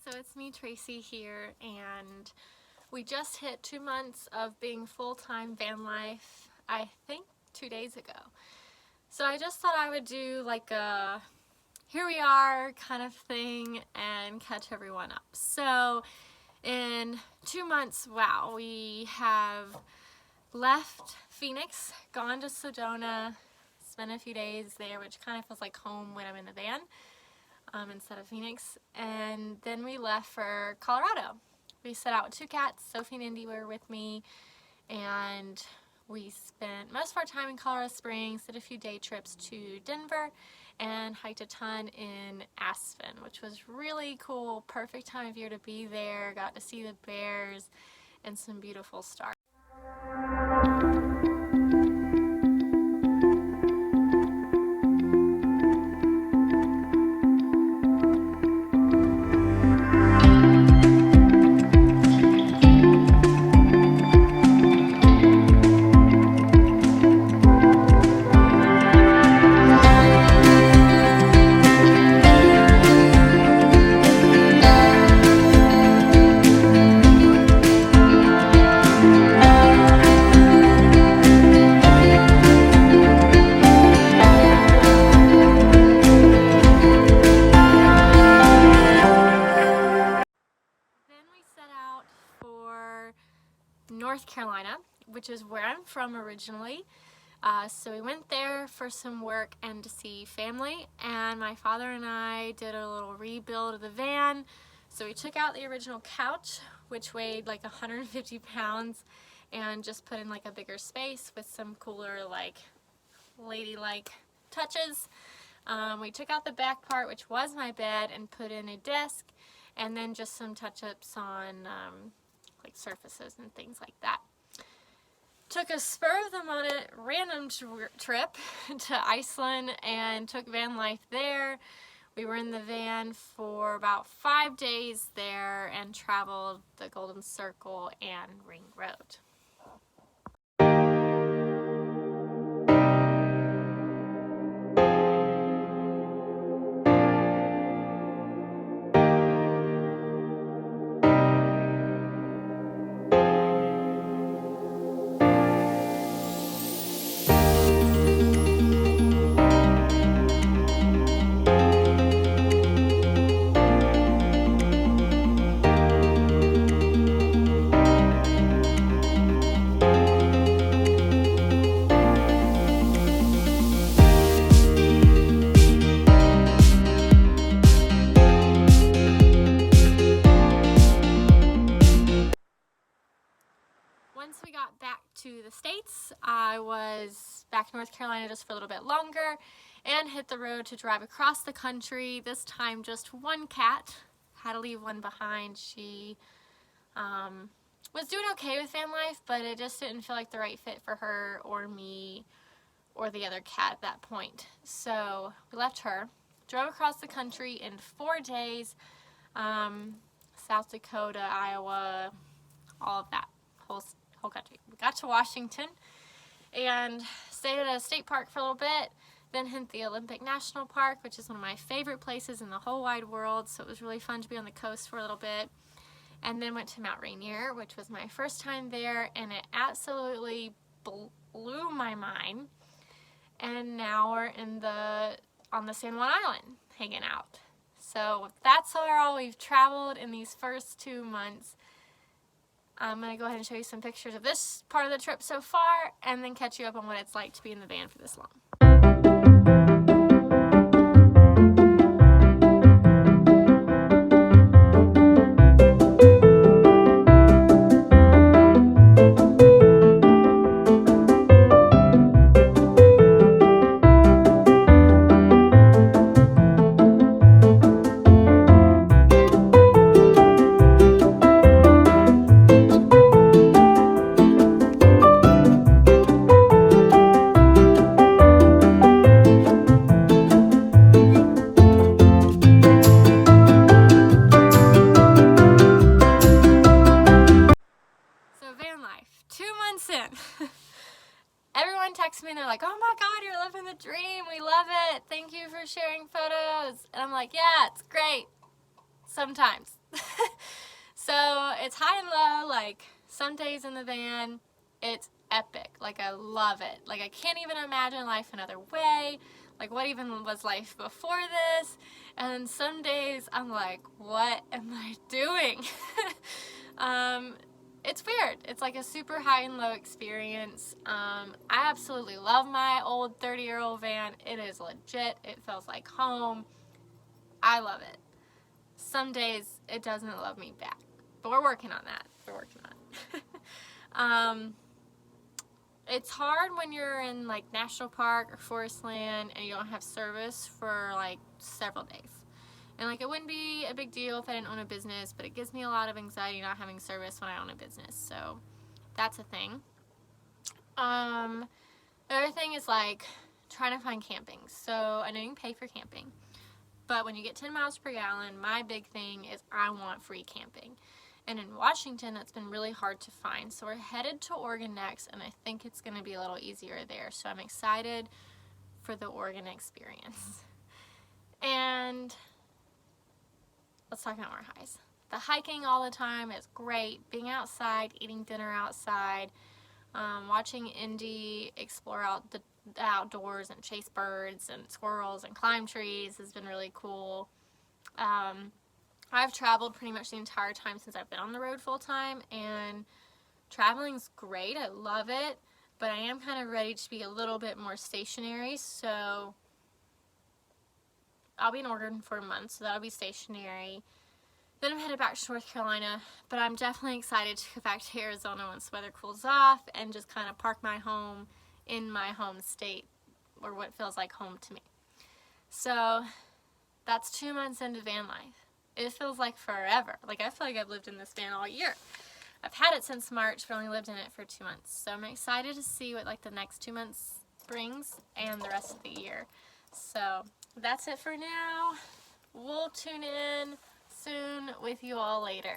So it's me, Tracy, here, and we just hit 2 months of being full-time van life, I think 2 days ago. So I just thought I would do like a here we are kind of thing and catch everyone up. So in 2 months, wow, we have left Phoenix, gone to Sedona, spent a few days there, which kind of feels like home when I'm in the van instead of Phoenix, and then we left for Colorado. We set out with 2 cats. Sophie and Indy were with me, and we spent most of our time in Colorado Springs, did a few day trips to Denver, and hiked a ton in Aspen, which was really cool. Perfect time of year to be there. Got to see the bears and some beautiful stars. North Carolina, which is where I'm from originally. So we went there for some work and to see family, and my father and I did a little rebuild of the van. So we took out the original couch, which weighed like 150 pounds, and just put in like a bigger space with some cooler, like ladylike touches. We took out the back part, which was my bed, and put in a desk, and then just some touch-ups on like surfaces and things like that. Took a spur of the moment random trip to Iceland and took van life there. We were in the van for about 5 days there and traveled the Golden Circle and Ring Road. Once we got back to the States, I was back in North Carolina just for a little bit longer and hit the road to drive across the country. This time just one cat. Had to leave one behind. She was doing okay with van life, but it just didn't feel like the right fit for her or me or the other cat at that point. So we left her, drove across the country in 4 days, South Dakota, Iowa, all of that, whole country. We got to Washington and stayed at a state park for a little bit, then hit the Olympic National Park, which is one of my favorite places in the whole wide world, so it was really fun to be on the coast for a little bit, and then went to Mount Rainier, which was my first time there, and it absolutely blew my mind. And now we're on the San Juan Island hanging out. So that's all we've traveled in these first 2 months. I'm going to go ahead and show you some pictures of this part of the trip so far, and then catch you up on what it's like to be in the van for this long. Everyone texts me and they're like, oh my god, you're living the dream, we love it, thank you for sharing photos. And I'm like, yeah, it's great, sometimes. So it's high and low, like some days in the van, it's epic. Like I love it. Like I can't even imagine life another way. Like what even was life before this? And then some days I'm like, what am I doing? It's weird. It's like a super high and low experience. I absolutely love my old 30-year-old van. It is legit. It feels like home. I love it. Some days it doesn't love me back. But we're working on that. We're working on it. It's hard when you're in like national park or forest land and you don't have service for like several days. And like it wouldn't be a big deal if I didn't own a business, but it gives me a lot of anxiety not having service when I own a business. So that's a thing. The other thing is like trying to find camping. So I know you can pay for camping, but when you get 10 miles per gallon, my big thing is I want free camping. And in Washington, that's been really hard to find. So we're headed to Oregon next, and I think it's going to be a little easier there. So I'm excited for the Oregon experience. And let's talk about more highs. The hiking all the time is great. Being outside, eating dinner outside, watching Indy explore out the outdoors and chase birds and squirrels and climb trees has been really cool. I've traveled pretty much the entire time since I've been on the road full time, and traveling's great. I love it, but I am kind of ready to be a little bit more stationary, so I'll be in Oregon for a month, so that'll be stationary. Then I'm headed back to North Carolina, but I'm definitely excited to go back to Arizona once the weather cools off and just kind of park my home in my home state, or what feels like home to me. So that's 2 months into van life. It feels like forever. Like I feel like I've lived in this van all year. I've had it since March, but only lived in it for 2 months. So I'm excited to see what like the next 2 months brings and the rest of the year. So that's it for now. We'll tune in soon with you all later.